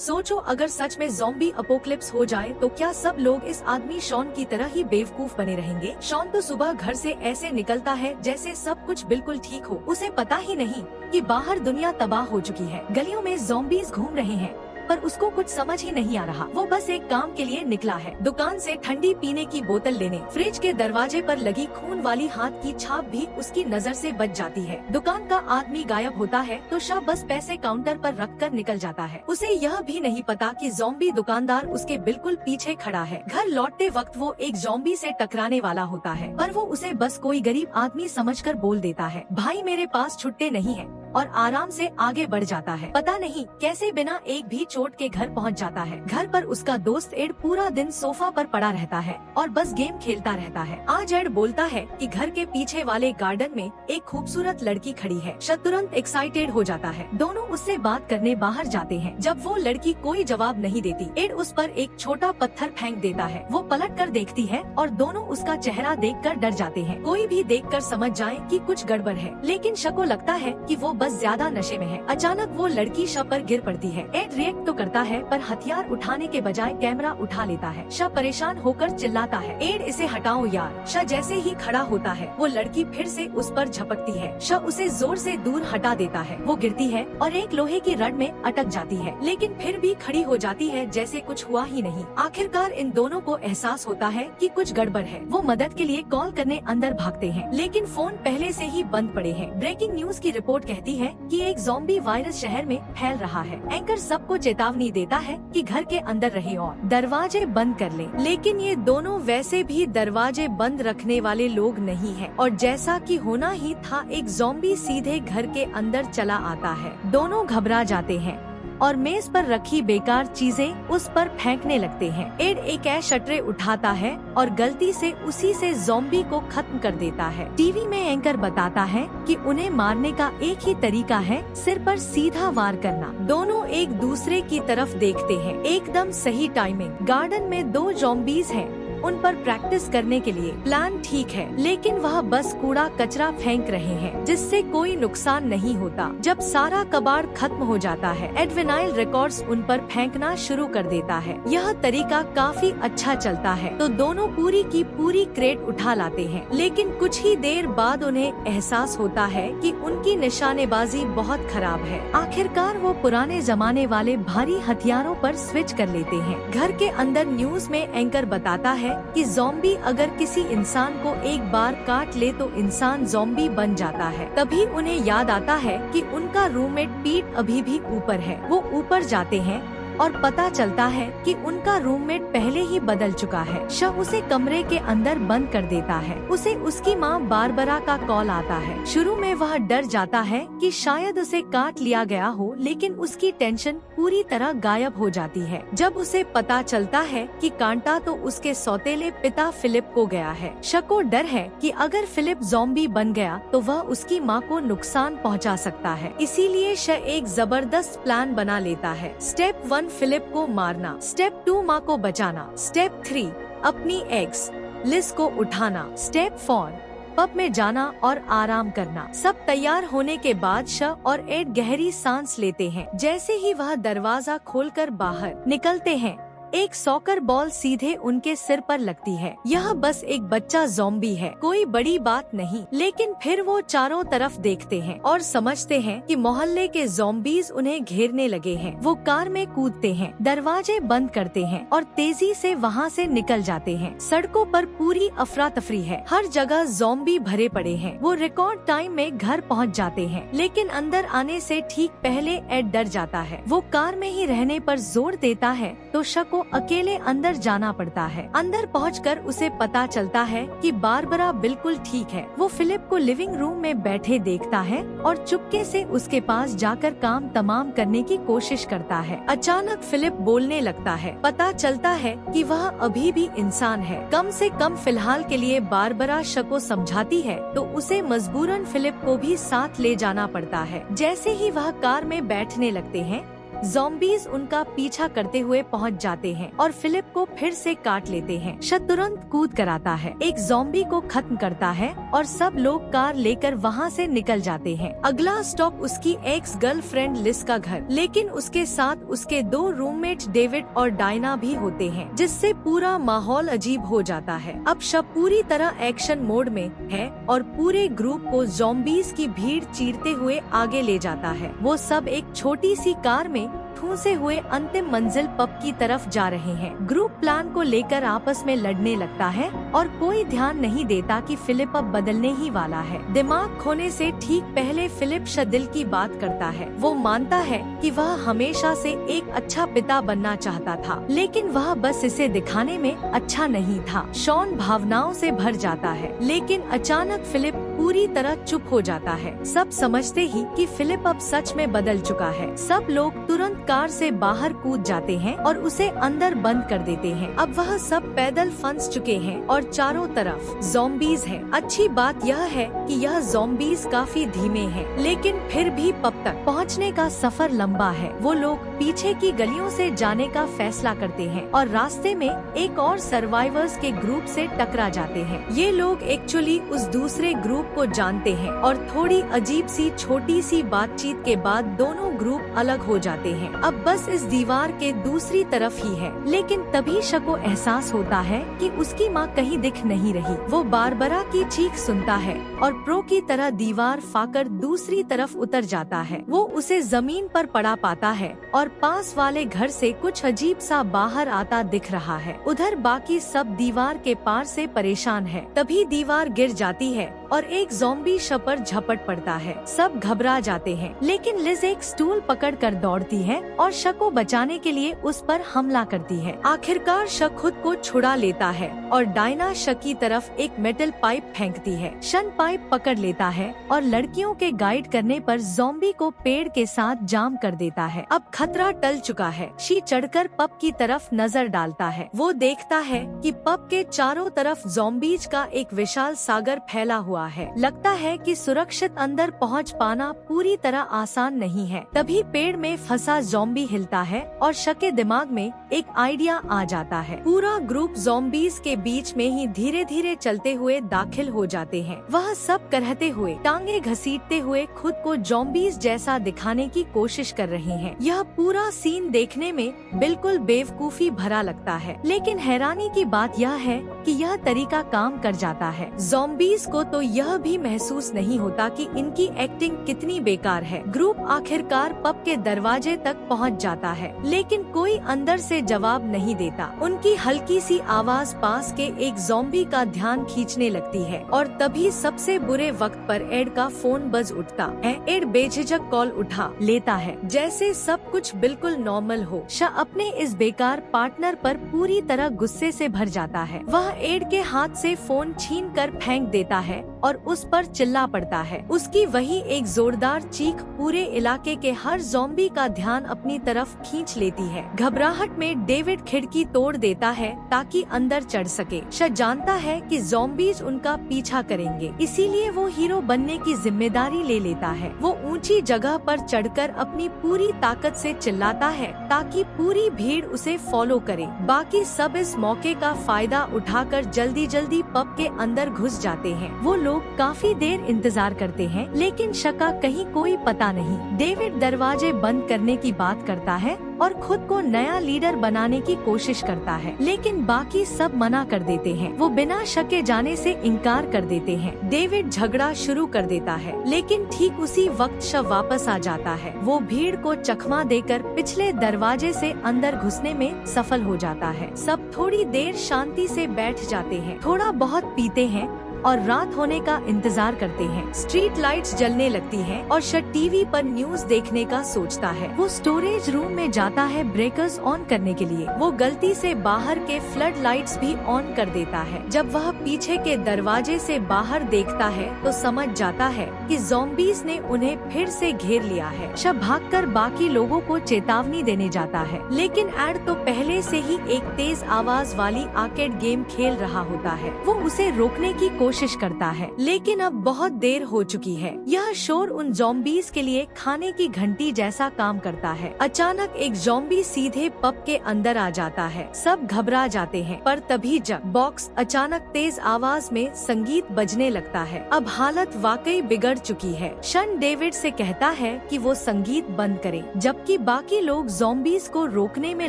सोचो अगर सच में ज़ॉम्बी अपोकलिप्स हो जाए तो क्या सब लोग इस आदमी शॉन की तरह ही बेवकूफ बने रहेंगे। शॉन तो सुबह घर से ऐसे निकलता है जैसे सब कुछ बिल्कुल ठीक हो। उसे पता ही नहीं कि बाहर दुनिया तबाह हो चुकी है, गलियों में ज़ॉम्बीज घूम रहे हैं, पर उसको कुछ समझ ही नहीं आ रहा। वो बस एक काम के लिए निकला है, दुकान से ठंडी पीने की बोतल लेने। फ्रिज के दरवाजे पर लगी खून वाली हाथ की छाप भी उसकी नजर से बच जाती है। दुकान का आदमी गायब होता है तो शाह बस पैसे काउंटर पर रखकर निकल जाता है। उसे यह भी नहीं पता कि ज़ॉम्बी दुकानदार उसके बिल्कुल पीछे खड़ा है। घर लौटते वक्त वो एक ज़ॉम्बी से टकराने वाला होता है, पर वो उसे बस कोई गरीब आदमी समझकर बोल देता है, भाई मेरे पास छुट्टे नहीं है, और आराम से आगे बढ़ जाता है। पता नहीं कैसे बिना एक भी चोट के घर पहुंच जाता है। घर पर उसका दोस्त एड पूरा दिन सोफा पर पड़ा रहता है और बस गेम खेलता रहता है। आज एड बोलता है कि घर के पीछे वाले गार्डन में एक खूबसूरत लड़की खड़ी है। शा तुरंत एक्साइटेड हो जाता है। दोनों उससे बात करने बाहर जाते हैं। जब वो लड़की कोई जवाब नहीं देती, एड उस पर एक छोटा पत्थर फेंक देता है। वो पलट कर देखती है और दोनों उसका चेहरा देखकर डर जाते हैं। कोई भी देखकर समझ जाए कि कुछ गड़बड़ है, लेकिन शा को लगता है कि वो बस ज्यादा नशे में है। अचानक वो लड़की शा पर गिर पड़ती है। एड रिएक्ट तो करता है पर हथियार उठाने के बजाय कैमरा उठा लेता है। शा परेशान होकर चिल्लाता है, एड इसे हटाओ यार। शा जैसे ही खड़ा होता है वो लड़की फिर से उस पर झपकती है। शा उसे जोर से दूर हटा देता है। वो गिरती है और एक लोहे की रड में अटक जाती है, लेकिन फिर भी खड़ी हो जाती है जैसे कुछ हुआ ही नहीं। आखिरकार इन दोनों को एहसास होता है कि कुछ गड़बड़ है। वो मदद के लिए कॉल करने अंदर भागते हैं, लेकिन फोन पहले से ही बंद पड़े हैं। ब्रेकिंग न्यूज की रिपोर्ट कहती है कि एक ज़ॉम्बी वायरस शहर में फैल रहा है। एंकर सबको चेतावनी देता है कि घर के अंदर रहे और दरवाजे बंद कर लें। लेकिन ये दोनों वैसे भी दरवाजे बंद रखने वाले लोग नहीं हैं, और जैसा कि होना ही था एक ज़ॉम्बी सीधे घर के अंदर चला आता है। दोनों घबरा जाते हैं और मेज पर रखी बेकार चीजें उस पर फेंकने लगते हैं। एड एक शटरे उठाता है और गलती से उसी से ज़ॉम्बी को खत्म कर देता है। टीवी में एंकर बताता है कि उन्हें मारने का एक ही तरीका है, सिर पर सीधा वार करना। दोनों एक दूसरे की तरफ देखते हैं। एकदम सही टाइमिंग। गार्डन में 2 ज़ॉम्बीज हैं, उन पर प्रैक्टिस करने के लिए प्लान ठीक है, लेकिन वह बस कूड़ा कचरा फेंक रहे हैं जिससे कोई नुकसान नहीं होता। जब सारा कबाड़ खत्म हो जाता है, एडवेनाइल रिकॉर्ड्स उन पर फेंकना शुरू कर देता है। यह तरीका काफी अच्छा चलता है तो दोनों पूरी की पूरी क्रेट उठा लाते हैं, लेकिन कुछ ही देर बाद उन्हें एहसास होता है कि उनकी निशानेबाजी बहुत खराब है। आखिरकार वो पुराने जमाने वाले भारी हथियारों पर स्विच कर लेते हैं। घर के अंदर न्यूज में एंकर बताता है कि ज़ॉम्बी अगर किसी इंसान को एक बार काट ले तो इंसान ज़ॉम्बी बन जाता है। तभी उन्हें याद आता है कि उनका रूममेट पीट अभी भी ऊपर है। वो ऊपर जाते हैं और पता चलता है कि उनका रूममेट पहले ही बदल चुका है। शा उसे कमरे के अंदर बंद कर देता है। उसे उसकी माँ बारबरा का कॉल आता है। शुरू में वह डर जाता है कि शायद उसे काट लिया गया हो, लेकिन उसकी टेंशन पूरी तरह गायब हो जाती है जब उसे पता चलता है कि कांटा तो उसके सौतेले पिता फिलिप को गया है। शा को डर है कि अगर फिलिप ज़ॉम्बी बन गया तो वह उसकी माँ को नुकसान पहुँचा सकता है। इसीलिए शा एक जबरदस्त प्लान बना लेता है। स्टेप 1 फिलिप को मारना, स्टेप 2 माँ को बचाना, स्टेप 3 अपनी एक्स लिस को उठाना, स्टेप 4 पब में जाना और आराम करना। सब तैयार होने के बाद शा और एड गहरी सांस लेते हैं। जैसे ही वह दरवाजा खोलकर बाहर निकलते हैं, एक सॉकर बॉल सीधे उनके सिर पर लगती है। यह बस एक बच्चा ज़ॉम्बी है, कोई बड़ी बात नहीं। लेकिन फिर वो चारों तरफ देखते हैं और समझते हैं कि मोहल्ले के ज़ॉम्बीज उन्हें घेरने लगे हैं। वो कार में कूदते हैं, दरवाजे बंद करते हैं और तेजी से वहाँ से निकल जाते हैं। सड़कों पर पूरी अफरा तफरी है, हर जगह ज़ॉम्बी भरे पड़े हैं। वो रिकॉर्ड टाइम में घर पहुँच जाते हैं, लेकिन अंदर आने से ठीक पहले एड डर जाता है। वो कार में ही रहने पर जोर देता है तो शा को अकेले अंदर जाना पड़ता है। अंदर पहुंचकर उसे पता चलता है कि बारबरा बिल्कुल ठीक है। वो फिलिप को लिविंग रूम में बैठे देखता है और चुपके से उसके पास जाकर काम तमाम करने की कोशिश करता है। अचानक फिलिप बोलने लगता है। पता चलता है कि वह अभी भी इंसान है। कम से कम फिलहाल के लिए बारबरा शा को समझाती है तो उसे मजबूरन फिलिप को भी साथ ले जाना पड़ता है। जैसे ही वह कार में बैठने लगते हैं, ज़ॉम्बीज़ उनका पीछा करते हुए पहुंच जाते हैं और फिलिप को फिर से काट लेते हैं। श तुरंत कूद कर आता है, एक ज़ॉम्बी को खत्म करता है और सब लोग कार लेकर वहां से निकल जाते हैं। अगला स्टॉप उसकी एक्स गर्लफ्रेंड लिस का घर, लेकिन उसके साथ उसके 2 रूममेट डेविड और डायना भी होते हैं, जिससे पूरा माहौल अजीब हो जाता है। अब शब पूरी तरह एक्शन मोड में है और पूरे ग्रुप को ज़ॉम्बीज़ की भीड़ चीरते हुए आगे ले जाता है। वो सब एक छोटी सी कार में ठूंसे हुए अंतिम मंजिल पब की तरफ जा रहे हैं। ग्रुप प्लान को लेकर आपस में लड़ने लगता है और कोई ध्यान नहीं देता कि फिलिप अब बदलने ही वाला है। दिमाग खोने से ठीक पहले फिलिप दिल की बात करता है। वो मानता है कि वह हमेशा से एक अच्छा पिता बनना चाहता था, लेकिन वह बस इसे दिखाने में अच्छा नहीं था। शॉन भावनाओं से भर जाता है, लेकिन अचानक फिलिप पूरी तरह चुप हो जाता है। सब समझते ही कि फिलिप अब सच में बदल चुका है। सब लोग तुरंत कार से बाहर कूद जाते हैं और उसे अंदर बंद कर देते हैं। अब वह सब पैदल फंस चुके हैं और चारों तरफ ज़ॉम्बीज़ हैं। अच्छी बात यह है कि यह ज़ॉम्बीज़ काफी धीमे हैं, लेकिन फिर भी पब तक पहुंचने का सफर लंबा है। वो लोग पीछे की गलियों से जाने का फैसला करते हैं और रास्ते में एक और सर्वाइवर्स के ग्रुप से टकरा जाते हैं। ये लोग एक्चुअली उस दूसरे ग्रुप को जानते हैं और थोड़ी अजीब सी छोटी सी बातचीत के बाद दोनों ग्रुप अलग हो जाते हैं। अब बस इस दीवार के दूसरी तरफ ही है, लेकिन तभी शक को एहसास होता है कि उसकी माँ कहीं दिख नहीं रही। वो बारबरा की चीख सुनता है और प्रो की तरह दीवार फाकर दूसरी तरफ उतर जाता है। वो उसे जमीन पर पड़ा पाता है और पास वाले घर से कुछ अजीब सा बाहर आता दिख रहा है। उधर बाकी सब दीवार के पार से परेशान है। तभी दीवार गिर जाती है और एक ज़ॉम्बी पर झपट पड़ता है। सब घबरा जाते हैं, लेकिन लिज एक स्टूल पकड़कर दौड़ती है और शक को बचाने के लिए उस पर हमला करती है। आखिरकार शक खुद को छुड़ा लेता है और डायना शक की तरफ एक मेटल पाइप फेंकती है। शन पाइप पकड़ लेता है और लड़कियों के गाइड करने पर ज़ॉम्बी को पेड़ के साथ जाम कर देता है। अब खतरा टल चुका है। शी चढ़कर पब की तरफ नजर डालता है। वो देखता है कि पब के चारों तरफ ज़ॉम्बीज का एक विशाल सागर फैला हुआ है। लगता है कि सुरक्षित अंदर पहुंच पाना पूरी तरह आसान नहीं है। तभी पेड़ में फंसा ज़ॉम्बी हिलता है और शक के दिमाग में एक आइडिया आ जाता है। पूरा ग्रुप ज़ॉम्बीज के बीच में ही धीरे धीरे चलते हुए दाखिल हो जाते हैं। वह सब करते हुए टांगे घसीटते हुए खुद को ज़ॉम्बीज जैसा दिखाने की कोशिश कर रहे हैं। यह पूरा सीन देखने में बिल्कुल बेवकूफी भरा लगता है, लेकिन हैरानी की बात यह है कि यह तरीका काम कर जाता है। ज़ॉम्बीज को तो यह भी महसूस नहीं होता कि इनकी एक्टिंग कितनी बेकार है। ग्रुप आखिरकार पब के दरवाजे तक पहुंच जाता है, लेकिन कोई अंदर से जवाब नहीं देता। उनकी हल्की सी आवाज पास के एक ज़ॉम्बी का ध्यान खींचने लगती है और तभी सबसे बुरे वक्त पर एड का फोन बज उठता है। एड बेझिझक कॉल उठा लेता है, जैसे सब कुछ बिल्कुल नॉर्मल हो। शाह अपने इस बेकार पार्टनर पर पूरी तरह गुस्से से भर जाता है। वह एड के हाथ से फोन छीन कर फेंक देता है और उस पर चिल्ला पड़ता है। उसकी वही एक जोरदार चीख पूरे इलाके के हर ज़ॉम्बी का ध्यान अपनी तरफ खींच लेती है। घबराहट में डेविड खिड़की तोड़ देता है ताकि अंदर चढ़ सके। शाह जानता है कि ज़ॉम्बीज उनका पीछा करेंगे, इसीलिए वो हीरो बनने की जिम्मेदारी ले लेता है। वो ऊंची जगह पर चढ़कर अपनी पूरी ताकत से चिल्लाता है ताकि पूरी भीड़ उसे फॉलो करे। बाकी सब इस मौके का फायदा उठाकर जल्दी जल्दी पब के अंदर घुस जाते हैं। वो लोग काफी देर इंतजार करते हैं, लेकिन शका कहीं कोई पता नहीं। डेविड दरवाजे बंद करने की बात करता है और खुद को नया लीडर बनाने की कोशिश करता है, लेकिन बाकी सब मना कर देते हैं। वो बिना शके जाने से इनकार कर देते हैं। डेविड झगड़ा शुरू कर देता है, लेकिन ठीक उसी वक्त शव वापस आ जाता है। वो भीड़ को चकमा देकर पिछले दरवाजे से अंदर घुसने में सफल हो जाता है। सब थोड़ी देर शांति से बैठ जाते हैं, थोड़ा बहुत पीते हैं और रात होने का इंतजार करते हैं। स्ट्रीट लाइट्स जलने लगती हैं और शट टीवी पर न्यूज देखने का सोचता है। वो स्टोरेज रूम में जाता है ब्रेकर्स ऑन करने के लिए। वो गलती से बाहर के फ्लड लाइट्स भी ऑन कर देता है। जब वह पीछे के दरवाजे से बाहर देखता है तो समझ जाता है कि ज़ॉम्बीज ने उन्हें फिर से घेर लिया है। शब भागकर बाकी लोगों को चेतावनी देने जाता है, लेकिन एड तो पहले से ही एक तेज आवाज वाली आर्केड गेम खेल रहा होता है। वो उसे रोकने की कोशिश करता है, लेकिन अब बहुत देर हो चुकी है। यह शोर उन ज़ॉम्बीज के लिए खाने की घंटी जैसा काम करता है। अचानक एक ज़ॉम्बी सीधे पब के अंदर आ जाता है। सब घबरा जाते हैं, पर तभी जब बॉक्स अचानक तेज आवाज में संगीत बजने लगता है। अब हालत वाकई बिगड़ चुकी है। शन डेविड से कहता है कि वो संगीत बंद करे, जबकि बाकी लोग ज़ॉम्बीज को रोकने में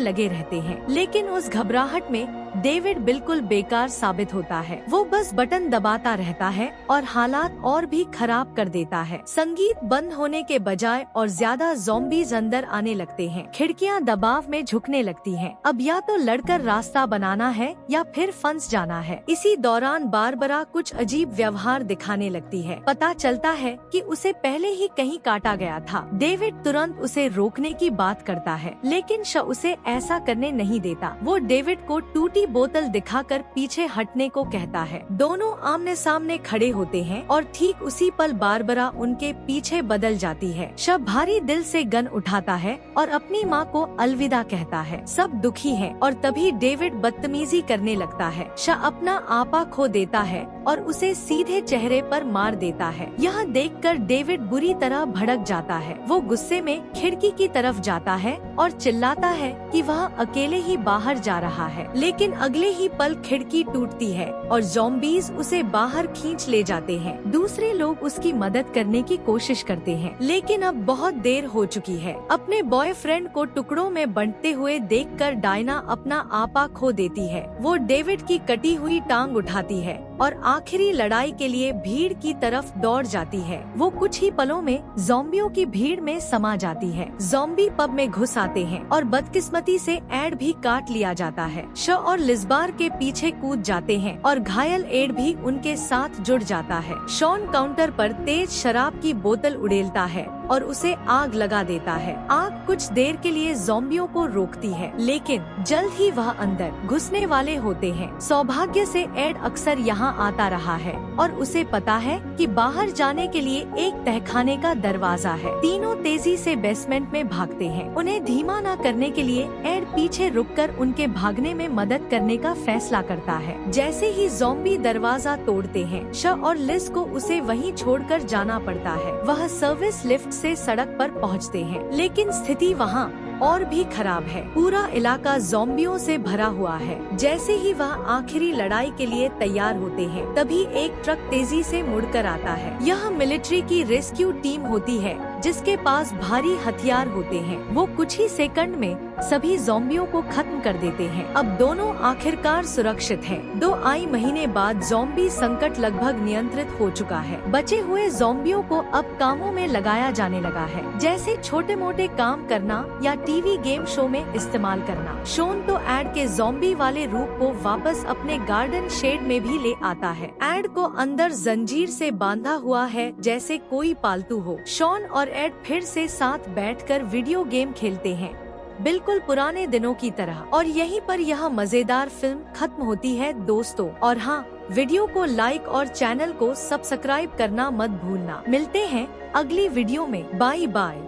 लगे रहते हैं। लेकिन उस घबराहट में डेविड बिल्कुल बेकार साबित होता है। वो बस बटन दबाता रहता है और हालात और भी खराब कर देता है। संगीत बंद होने के बजाय और ज्यादा ज़ॉम्बीज अंदर आने लगते हैं। खिड़कियां दबाव में झुकने लगती हैं। अब या तो लड़कर रास्ता बनाना है या फिर फंस जाना है। इसी दौरान बारबरा कुछ अजीब व्यवहार दिखाने लगती है। पता चलता है कि उसे पहले ही कहीं काटा गया था। डेविड तुरंत उसे रोकने की बात करता है, लेकिन श उसे ऐसा करने नहीं देता। वो डेविड को टूटी बोतल दिखाकर पीछे हटने को कहता है। दोनों आमने सामने खड़े होते हैं और ठीक उसी पल बारबरा उनके पीछे बदल जाती है। शब भारी दिल से गन उठाता है और अपनी माँ को अलविदा कहता है। सब दुखी हैं और तभी डेविड बदतमीजी करने लगता है। शब अपना आपा खो देता है और उसे सीधे चेहरे पर मार देता है। यह देखकर डेविड बुरी तरह भड़क जाता है। वो गुस्से में खिड़की की तरफ जाता है और चिल्लाता है कि वह अकेले ही बाहर जा रहा है, लेकिन अगले ही पल खिड़की टूटती है और ज़ॉम्बीज उसे बाहर खींच ले जाते हैं। दूसरे लोग उसकी मदद करने की कोशिश करते हैं, लेकिन अब बहुत देर हो चुकी है। अपने बॉयफ्रेंड को टुकड़ों में बंटते हुए देखकर डायना अपना आपा खो देती है। वो डेविड की कटी हुई टांग उठाती है और आखिरी लड़ाई के लिए भीड़ की तरफ दौड़ जाती है। वो कुछ ही पलों में ज़ॉम्बियों की भीड़ में समा जाती है। ज़ॉम्बी पब में घुस आते हैं और बदकिस्मती से एड भी काट लिया जाता है। श और लिज़बार के पीछे कूद जाते हैं और घायल एड भी उनके साथ जुड़ जाता है। शॉन काउंटर पर तेज शराब की बोतल उड़ेलता है और उसे आग लगा देता है। आग कुछ देर के लिए ज़ॉम्बियों को रोकती है, लेकिन जल्द ही वह अंदर घुसने वाले होते हैं। सौभाग्य से एड अक्सर यहाँ आता रहा है और उसे पता है कि बाहर जाने के लिए एक तहखाने का दरवाजा है। तीनों तेजी से बेसमेंट में भागते हैं। उन्हें धीमा न करने के लिए एड पीछे रुककर उनके भागने में मदद करने का फैसला करता है। जैसे ही ज़ॉम्बी दरवाजा तोड़ते हैं, श और लिस को उसे वहीं छोड़कर जाना पड़ता है। वह सर्विस लिफ्ट से सड़क पर पहुंचते हैं, लेकिन स्थिति वहां और भी खराब है। पूरा इलाका ज़ॉम्बियों से भरा हुआ है। जैसे ही वह आखिरी लड़ाई के लिए तैयार होते हैं, तभी एक ट्रक तेजी से मुड़कर आता है। यह मिलिट्री की रेस्क्यू टीम होती है, जिसके पास भारी हथियार होते हैं। वो कुछ ही सेकंड में सभी ज़ॉम्बियों को खत्म कर देते हैं। अब दोनों आखिरकार सुरक्षित हैं। 2 महीने बाद ज़ॉम्बी संकट लगभग नियंत्रित हो चुका है। बचे हुए ज़ॉम्बियों को अब कामों में लगाया जाने लगा है, जैसे छोटे मोटे काम करना या टीवी गेम शो में इस्तेमाल करना। शॉन तो एड के ज़ॉम्बी वाले रूप को वापस अपने गार्डन शेड में भी ले आता है। एड को अंदर जंजीर से बांधा हुआ है, जैसे कोई पालतू हो। शॉन और एड फिर से साथ बैठकर वीडियो गेम खेलते हैं, बिल्कुल पुराने दिनों की तरह। और यहीं पर यह मजेदार फिल्म खत्म होती है दोस्तों। और हाँ, वीडियो को लाइक और चैनल को सब्सक्राइब करना मत भूलना। मिलते हैं अगली वीडियो में। Bye bye.